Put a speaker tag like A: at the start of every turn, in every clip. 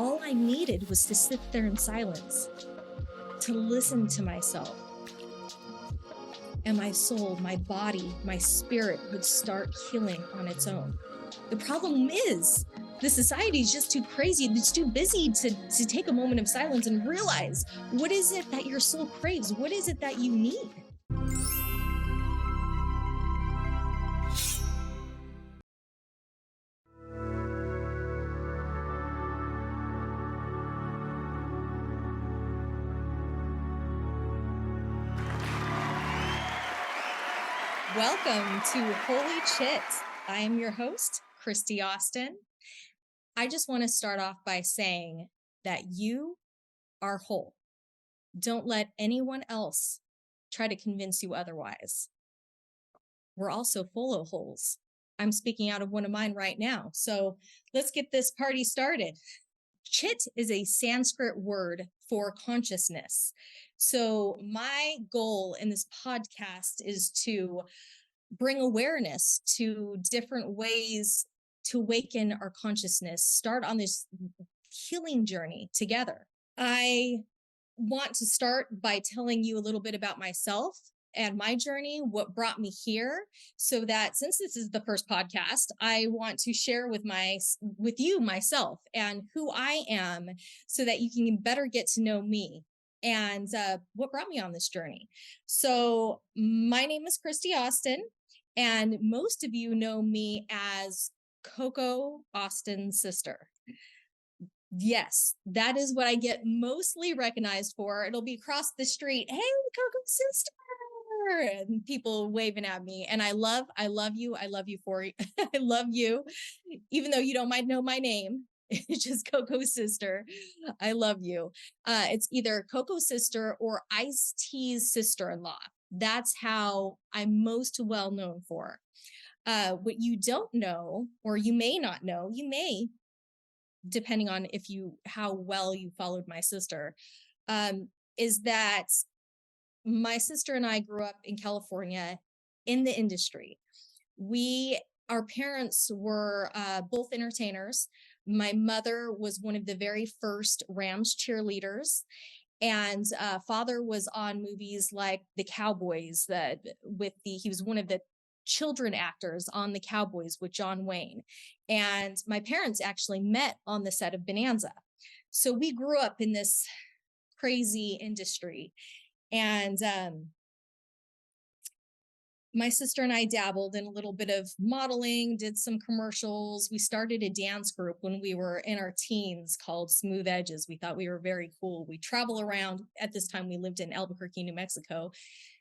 A: all I needed was to sit there in silence, to listen to myself. And my soul, my body, my spirit would start healing on its own. The problem is the society is just too crazy. It's too busy to take a moment of silence and realize, what is it that your soul craves? What is it that you need? Welcome to Holy Chit. I am your host, Kristy Austin. I just want to start off by saying that you are whole. Don't let anyone else try to convince you otherwise. We're also full of holes. I'm speaking out of one of mine right now. So let's get this party started. Chit is a Sanskrit word for consciousness. So my goal in this podcast is to bring awareness to different ways to awaken our consciousness, start on this healing journey together. I want to start by telling you a little bit about myself and my journey, what brought me here, so that since this is the first podcast, I want to share with you myself and who I am, so that you can better get to know me and what brought me on this journey. So my name is Kristy Austin, and most of you know me as Coco Austin's sister. Yes, that is what I get mostly recognized for. It'll be across the street. Hey, Coco sister. And people waving at me. And I love you. I love you for you. I love you. Even though you don't might know my name. It's just Coco sister. I love you. It's either Coco sister or Ice-T's sister-in-law. That's how I'm most well known for. What you don't know, or you may not know, depending on how well you followed my sister, is that my sister and I grew up in California in the industry. Our parents were both entertainers. My mother was one of the very first Rams cheerleaders, and father was on movies like The Cowboys. He was one of the children actors on The Cowboys with John Wayne. And my parents actually met on the set of Bonanza. So we grew up in this crazy industry. And my sister and I dabbled in a little bit of modeling, did some commercials. We started a dance group when we were in our teens called Smooth Edges. We thought we were very cool. We travel around. At this time, we lived in Albuquerque, New Mexico,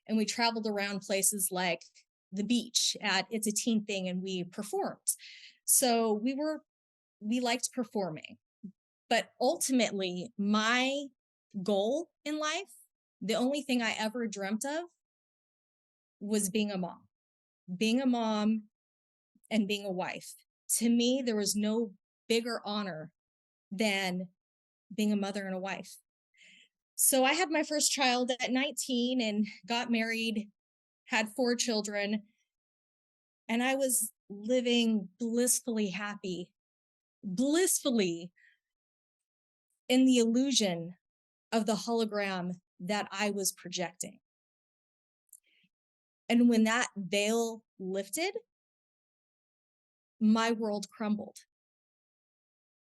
A: and we traveled around places like the beach at It's a Teen Thing, and we performed. So we liked performing. But ultimately, my goal in life, the only thing I ever dreamt of, was being a mom and being a wife. To me, there was no bigger honor than being a mother and a wife. So I had my first child at 19 and got married, had 4 children, and I was living blissfully happy, blissfully in the illusion of the hologram that I was projecting. And when that veil lifted, my world crumbled.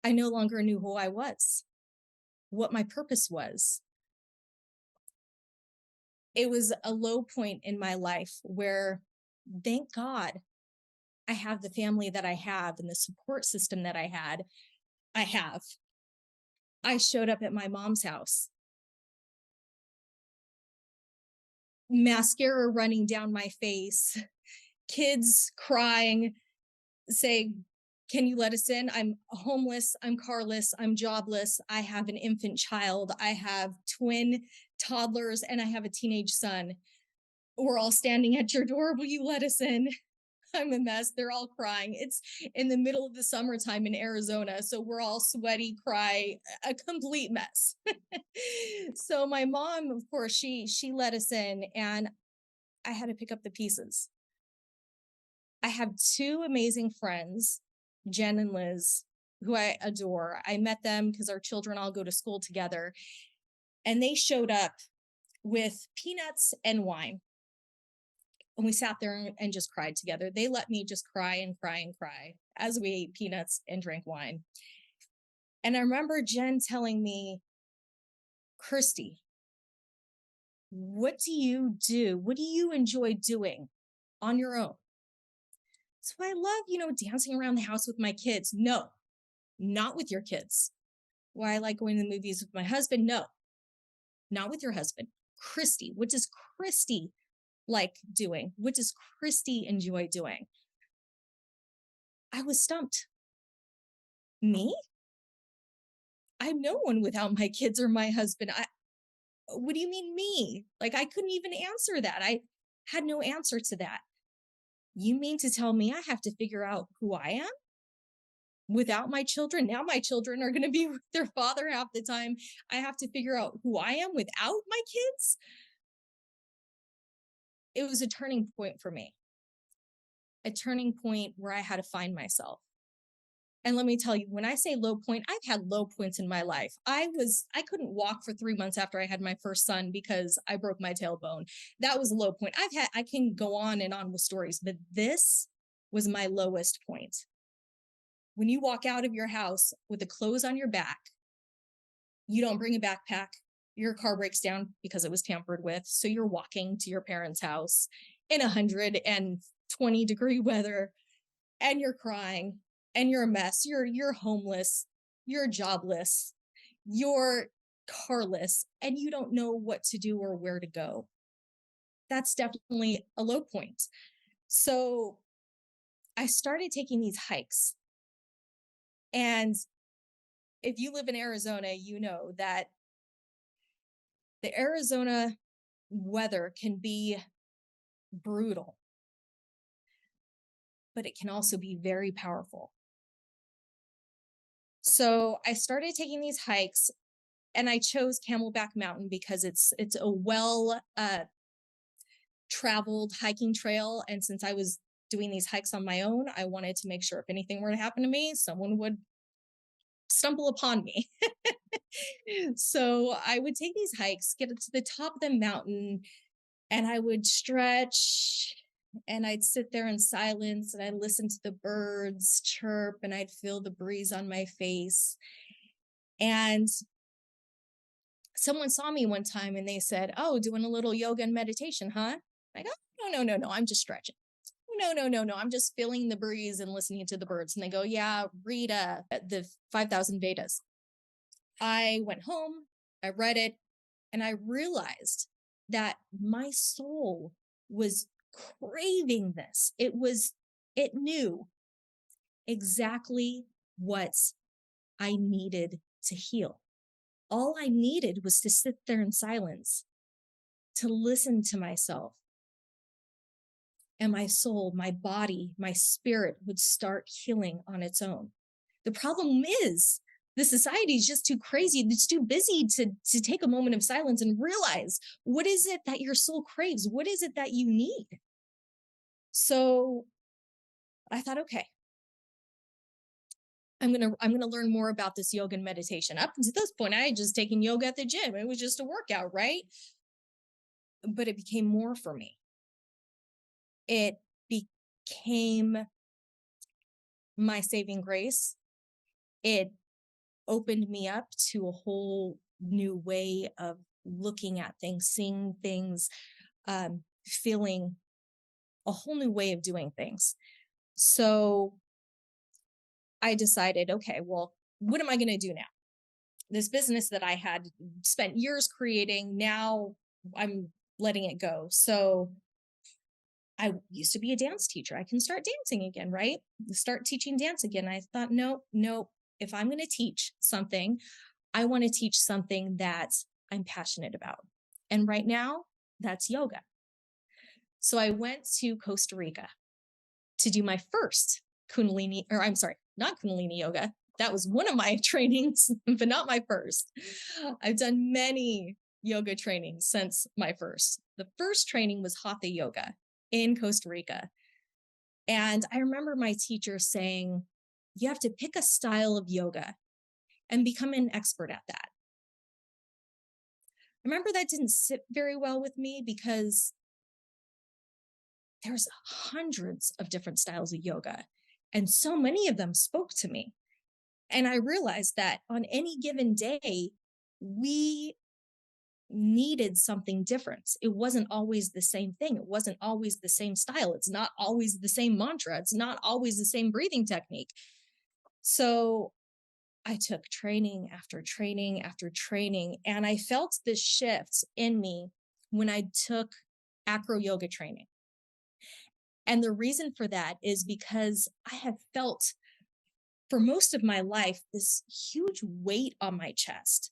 A: I no longer knew who I was, what my purpose was. It was a low point in my life where, thank God, I have the family that I have and the support system that I have. I showed up at my mom's house, mascara running down my face, kids crying, saying, "Can you let us in? I'm homeless, I'm carless, I'm jobless, I have an infant child, I have twin toddlers, and I have a teenage son. We're all standing at your door. Will you let us in? I'm a mess." They're all crying. It's in the middle of the summertime in Arizona, so we're all sweaty, cry, a complete mess. So my mom, of course, she let us in, and I had to pick up the pieces. I have 2 amazing friends, Jen and Liz, who I adore. I met them because our children all go to school together, and they showed up with peanuts and wine. And we sat there and just cried together. They let me just cry and cry and cry as we ate peanuts and drank wine. And I remember Jen telling me, Kristy, what do you do? What do you enjoy doing on your own? So I love, dancing around the house with my kids. No, not with your kids. Why I like going to the movies with my husband? No, not with your husband. Kristy, what does Kristy like doing? What does Kristy enjoy doing? I was stumped. Me? I'm no one without my kids or my husband. What do you mean me? Like, I couldn't even answer that. I had no answer to that. You mean to tell me I have to figure out who I am without my children? Now my children are going to be with their father half the time. I have to figure out who I am without my kids? It was a turning point for me, a turning point where I had to find myself. And let me tell you, when I say low point, I've had low points in my life. I couldn't walk for 3 months after I had my first son because I broke my tailbone. That was a low point. I can go on and on with stories, but this was my lowest point. When you walk out of your house with the clothes on your back, you don't bring a backpack, your car breaks down because it was tampered with. So you're walking to your parents' house in 120-degree weather, and you're crying, and you're a mess. You're homeless, you're jobless, you're carless, and you don't know what to do or where to go. That's definitely a low point. So I started taking these hikes. And if you live in Arizona, you know that the Arizona weather can be brutal, but it can also be very powerful. So I started taking these hikes, and I chose Camelback Mountain because it's a well traveled hiking trail. And since I was doing these hikes on my own, I wanted to make sure if anything were to happen to me, someone would stumble upon me. So I would take these hikes, get to the top of the mountain, and I would stretch, and I'd sit there in silence, and I'd listen to the birds chirp, and I'd feel the breeze on my face. And someone saw me one time and they said, "Oh, doing a little yoga and meditation, huh?" I go, no, I'm just stretching. No, I'm just feeling the breeze and listening to the birds. And they go, "Yeah, read the 5,000 Vedas." I went home, I read it, and I realized that my soul was craving this. It knew exactly what I needed to heal. All I needed was to sit there in silence, to listen to myself. And my soul, my body, my spirit would start healing on its own. The problem is the society is just too crazy. It's too busy to take a moment of silence and realize, what is it that your soul craves? What is it that you need? So I thought, okay, I'm gonna learn more about this yoga and meditation. Up to this point, I had just taken yoga at the gym. It was just a workout, right? But it became more for me. It became my saving grace. It opened me up to a whole new way of looking at things, seeing things, feeling a whole new way of doing things. So I decided, okay, well, what am I going to do now? This business that I had spent years creating, now I'm letting it go. So I used to be a dance teacher. I can start dancing again, right? Start teaching dance again. I thought, no, if I'm going to teach something, I want to teach something that I'm passionate about. And right now, that's yoga. So I went to Costa Rica to do my first not Kundalini Yoga. That was one of my trainings, but not my first. I've done many yoga trainings since my first. The first training was Hatha Yoga in Costa Rica. And I remember my teacher saying, You have to pick a style of yoga and become an expert at that. I remember that didn't sit very well with me because there's hundreds of different styles of yoga, and so many of them spoke to me. And I realized that on any given day, we needed something different. It wasn't always the same thing. It wasn't always the same style. It's not always the same mantra. It's not always the same breathing technique. So I took training after training after training, and I felt this shift in me when I took acro yoga training. And the reason for that is because I have felt for most of my life this huge weight on my chest,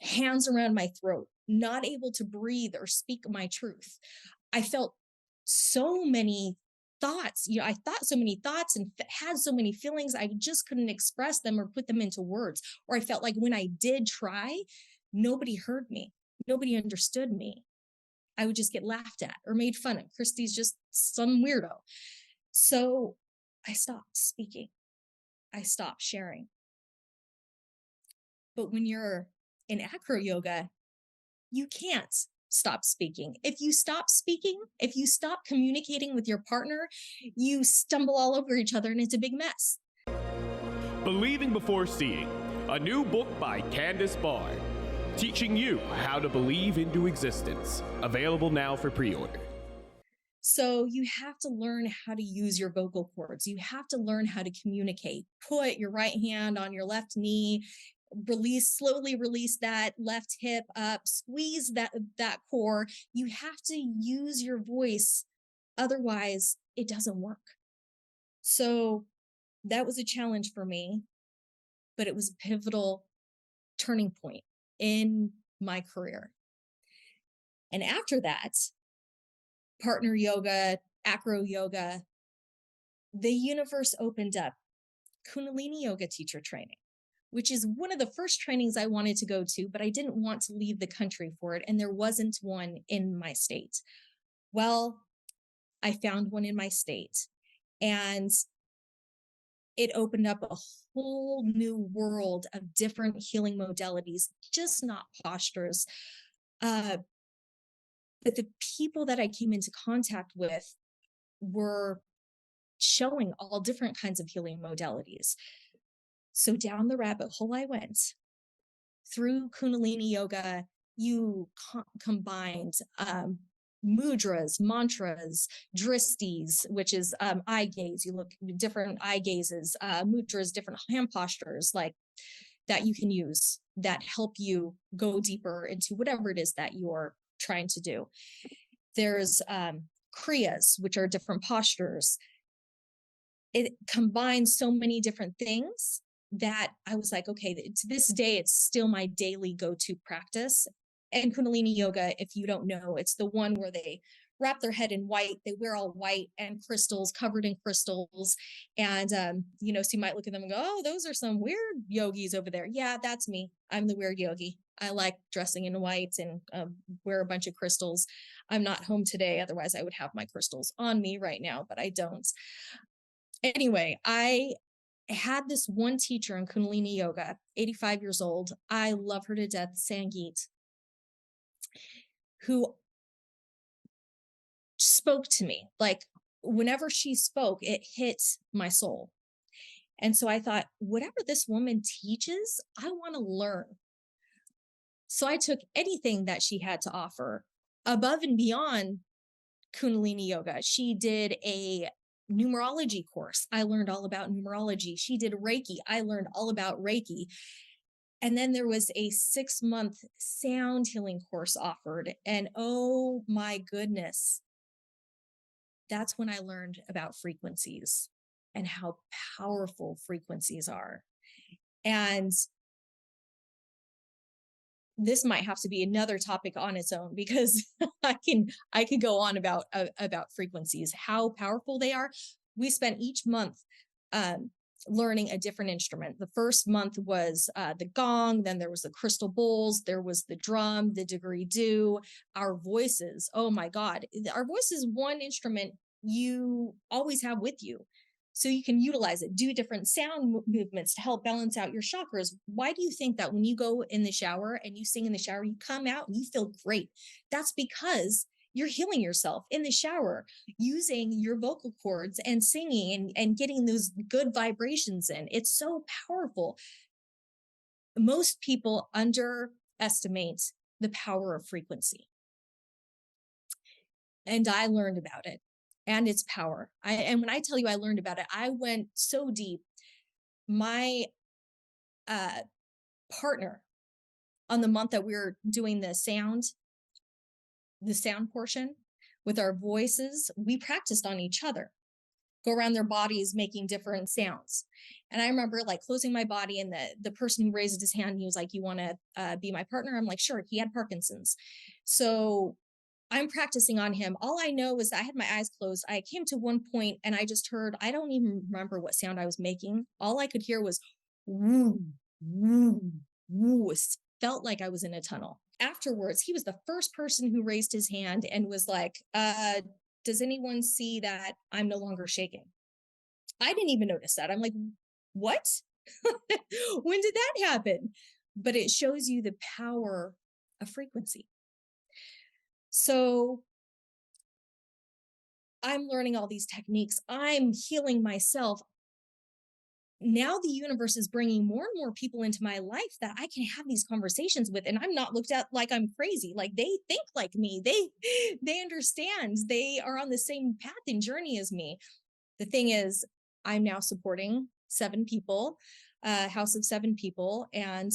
A: hands around my throat, not able to breathe or speak my truth. I felt so many thoughts. I thought so many thoughts and had so many feelings. I just couldn't express them or put them into words. Or I felt like when I did try, nobody heard me. Nobody understood me. I would just get laughed at or made fun of. Kristy's just some weirdo. So I stopped speaking. I stopped sharing. But when you're in acro yoga, you can't stop speaking. If you stop speaking, if you stop communicating with your partner, you stumble all over each other and it's a big mess.
B: Believing Before Seeing, a new book by Candace Barr, teaching you how to believe into existence. Available now for pre-order.
A: So you have to learn how to use your vocal cords. You have to learn how to communicate. Put your right hand on your left knee, slowly release that left hip up, squeeze that core. You have to use your voice. Otherwise, it doesn't work. So that was a challenge for me, but it was a pivotal turning point in my career. And after that, partner yoga, acro yoga, the universe opened up. Kundalini Yoga teacher training, which is one of the first trainings I wanted to go to, but I didn't want to leave the country for it. And there wasn't one in my state. Well, I found one in my state, and it opened up a whole new world of different healing modalities, just not postures. But the people that I came into contact with were showing all different kinds of healing modalities. So down the rabbit hole I went. Through Kundalini Yoga, you combined mudras, mantras, dristis, which is eye gaze. You look different eye gazes, mudras, different hand postures like that you can use that help you go deeper into whatever it is that you're trying to do. There's kriyas, which are different postures. It combines so many different things that I was like, okay, to this day, it's still my daily go-to practice. And Kundalini Yoga, if you don't know, it's the one where they wrap their head in white. They wear all white and crystals, covered in crystals. And, so you might look at them and go, oh, those are some weird yogis over there. Yeah, that's me. I'm the weird yogi. I like dressing in white and wear a bunch of crystals. I'm not home today. Otherwise, I would have my crystals on me right now, but I don't. Anyway, I had this one teacher in Kundalini Yoga, 85 years old. I love her to death, Sangeet, who spoke to me. Like whenever she spoke, it hit my soul. And so I thought, whatever this woman teaches, I want to learn. So I took anything that she had to offer above and beyond Kundalini Yoga. She did a numerology course. I learned all about numerology. She did Reiki. I learned all about Reiki. And then there was a 6-month sound healing course offered. And oh my goodness, that's when I learned about frequencies and how powerful frequencies are. And this might have to be another topic on its own because I could go on about frequencies, how powerful they are. We spent each month learning a different instrument. The first month was the gong, then there was the crystal bowls, there was the drum, the didgeridoo, our voices. Oh my God, our voice is one instrument you always have with you. so you can utilize it, do different sound movements to help balance out your chakras. Why do you think that when you go in the shower and you sing in the shower, you come out and you feel great? That's because you're healing yourself in the shower using your vocal cords and singing and getting those good vibrations in. It's so powerful. Most people underestimate the power of frequency. And I learned about it and its power. And when I tell you I learned about it, I went so deep. My partner, on the month that we were doing the sound portion with our voices, we practiced on each other, go around their bodies making different sounds. And I remember like closing my body, and the person who raised his hand, he was like, "You want to be my partner?" I'm like, "Sure." He had Parkinson's. So I'm practicing on him. All I know is I had my eyes closed. I came to one point and I just heard, I don't even remember what sound I was making. All I could hear was woo, woo, woo. It felt like I was in a tunnel. Afterwards, he was the first person who raised his hand and was like, does anyone see that I'm no longer shaking? I didn't even notice that. I'm like, what? When did that happen? But it shows you the power of frequency. So I'm learning all these techniques. I'm healing myself. Now the universe is bringing more and more people into my life that I can have these conversations with, and I'm not looked at like I'm crazy. Like they think like me. They understand. They are on the same path and journey as me. The thing is, I'm now supporting 7 people, house of 7 people, and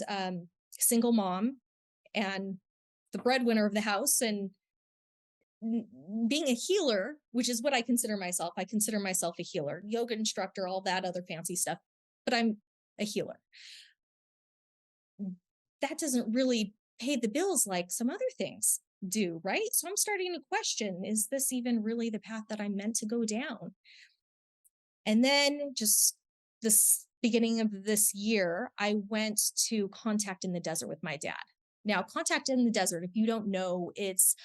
A: single mom, and the breadwinner of the house, and being a healer, which is what I consider myself. I consider myself a healer, yoga instructor, all that other fancy stuff, but I'm a healer. That doesn't really pay the bills like some other things do, right? So I'm starting to question, is this even really the path that I'm meant to go down? And then just this beginning of this year, I went to Contact in the Desert with my dad. Now, Contact in the Desert, if you don't know, it's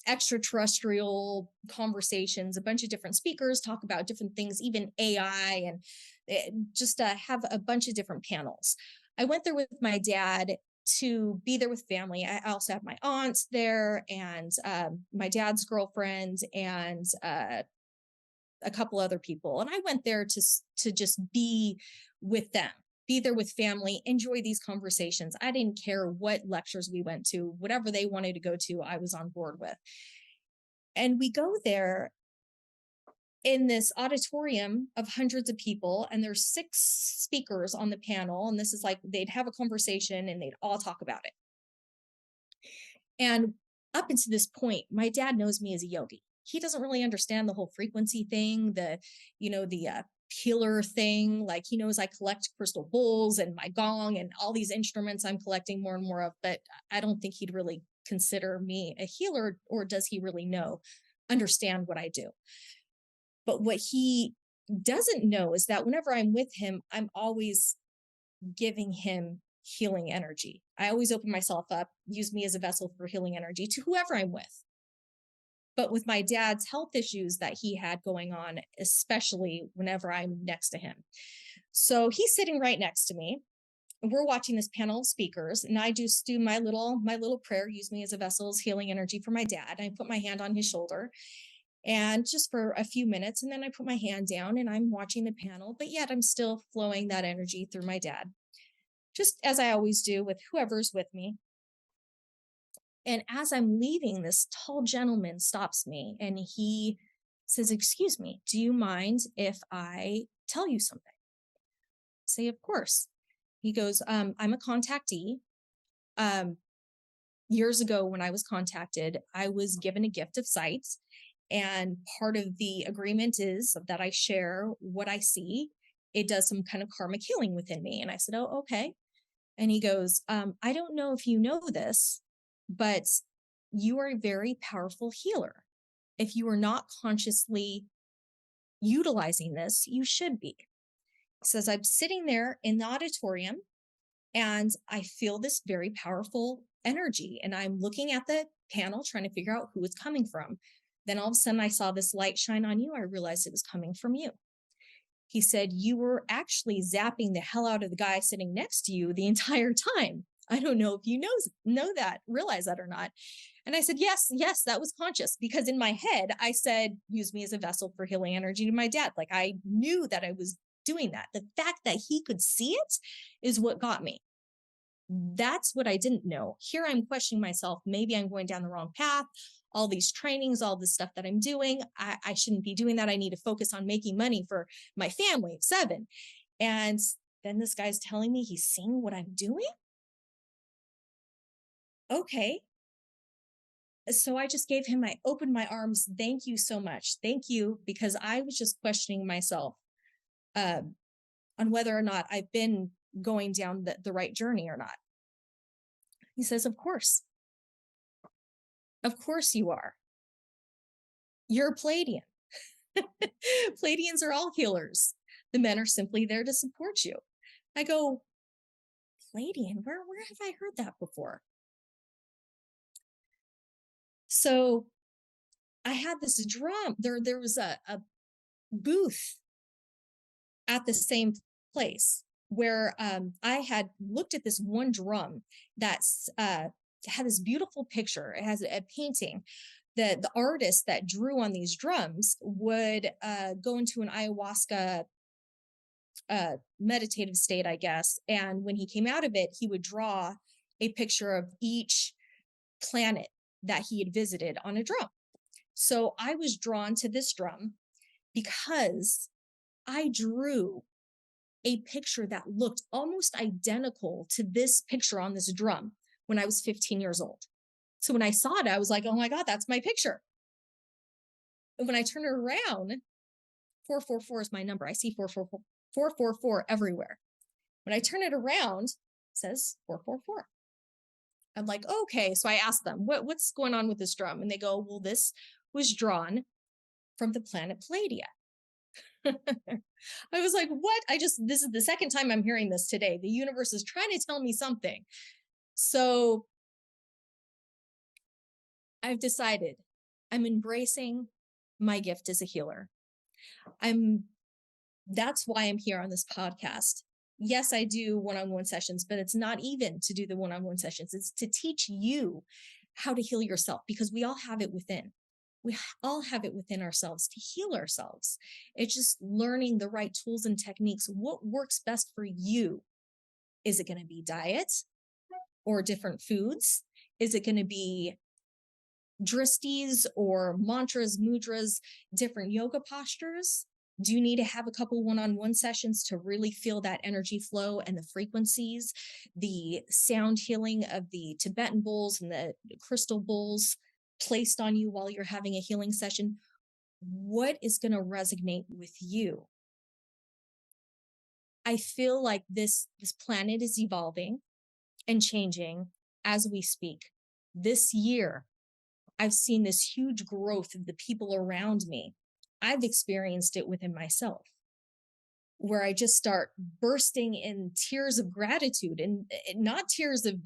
A: extraterrestrial conversations. A bunch of different speakers talk about different things, even AI, and just have a bunch of different panels. I went there with my dad to be there with family. I also have my aunt there, and my dad's girlfriend, and a couple other people. And I went there to just be with them, be there with family, enjoy these conversations. I didn't care what lectures we went to, whatever they wanted to go to, I was on board with. And we go there in this auditorium of hundreds of people, and there's 6 speakers on the panel. And this is like, they'd have a conversation and they'd all talk about it. And up until this point, my dad knows me as a yogi. He doesn't really understand the whole frequency thing, the healer thing. Like, he knows I collect crystal bowls and my gong and all these instruments I'm collecting more and more of, but I don't think he'd really consider me a healer, or does he really understand what I do? But what he doesn't know is that whenever I'm with him, I'm always giving him healing energy. I always open myself up, use me as a vessel for healing energy to whoever I'm with. But with my dad's health issues that he had going on, especially whenever I'm next to him. So he's sitting right next to me. We're watching this panel of speakers, and I just do my little prayer, use me as a vessel, healing energy for my dad. I put my hand on his shoulder, and just for a few minutes, and then I put my hand down and I'm watching the panel, but yet I'm still flowing that energy through my dad, just as I always do with whoever's with me. And as I'm leaving, this tall gentleman stops me and he says, "Excuse me, do you mind if I tell you something?" I say, "Of course." He goes, "I'm a contactee. Years ago when I was contacted, I was given a gift of sight. And part of the agreement is that I share what I see. It does some kind of karmic healing within me." And I said, "Oh, okay." And he goes, "I don't know if you know this, but you are a very powerful healer. If you are not consciously utilizing this, you should be." He says, "I'm sitting there in the auditorium and I feel this very powerful energy. And I'm looking at the panel trying to figure out who it's coming from. Then all of a sudden I saw this light shine on you. I realized it was coming from you. He said, you were actually zapping the hell out of the guy sitting next to you the entire time. I don't know if you know that, realize that or not. And I said, yes, that was conscious, because in my head, I said, use me as a vessel for healing energy to my dad. Like, I knew that I was doing that. The fact that he could see it is what got me. That's what I didn't know. Here I'm questioning myself. Maybe I'm going down the wrong path. All these trainings, all this stuff that I'm doing, I shouldn't be doing that. I need to focus on making money for my family of 7. And then this guy's telling me he's seeing what I'm doing. Okay. So I just gave him, I opened my arms. Thank you so much. Thank you. Because I was just questioning myself on whether or not I've been going down the right journey or not. He says, of course. Of course you are. You're a Pleiadian. Pleiadians are all healers. The men are simply there to support you. I go, Pleiadian, where have I heard that before? So I had this drum. There was a booth at the same place where I had looked at this one drum that's had this beautiful picture. It has a painting. The artist that drew on these drums would go into an ayahuasca meditative state, I guess. And when he came out of it, he would draw a picture of each planet that he had visited on a drum. So I was drawn to this drum because I drew a picture that looked almost identical to this picture on this drum when I was 15 years old. So when I saw it, I was like, oh my God, that's my picture. And when I turn it around, 444 is my number. I see 444 everywhere. When I turn it around, it says 444. I'm like, okay. So I asked them, what's going on with this drum? And they go, well, this was drawn from the planet Pleiadia. I was like, what? This is the second time I'm hearing this today. The universe is trying to tell me something. So I've decided I'm embracing my gift as a healer. That's why I'm here on this podcast. Yes, I do one-on-one sessions, but it's not even to do the one-on-one sessions. It's to teach you how to heal yourself, because we all have it within. We all have it within ourselves to heal ourselves. It's just learning the right tools and techniques. What works best for you? Is it going to be diet or different foods? Is it going to be dristis or mantras, mudras, different yoga postures? Do you need to have a couple one-on-one sessions to really feel that energy flow and the frequencies, the sound healing of the Tibetan bowls and the crystal bowls placed on you while you're having a healing session? What is going to resonate with you? I feel like this planet is evolving and changing as we speak. This year, I've seen this huge growth of the people around me. I've experienced it within myself, where I just start bursting in tears of gratitude, and not tears of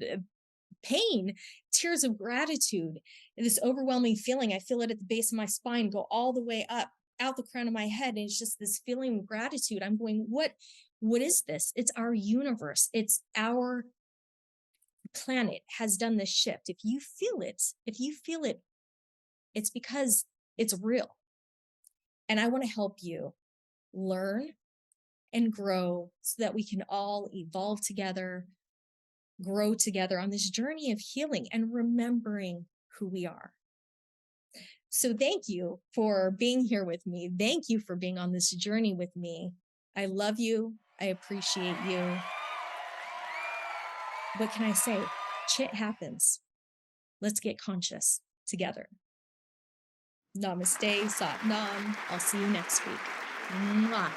A: pain, tears of gratitude. This overwhelming feeling, I feel it at the base of my spine, go all the way up, out the crown of my head. And it's just this feeling of gratitude. I'm going, what is this? It's our universe. It's our planet has done this shift. If you feel it, it's because it's real. And I want to help you learn and grow so that we can all evolve together, grow together on this journey of healing and remembering who we are. So thank you for being here with me. Thank you for being on this journey with me. I love you. I appreciate you. What can I say? Chit happens. Let's get conscious together. Namaste, Sat Nam. I'll see you next week. Mwah.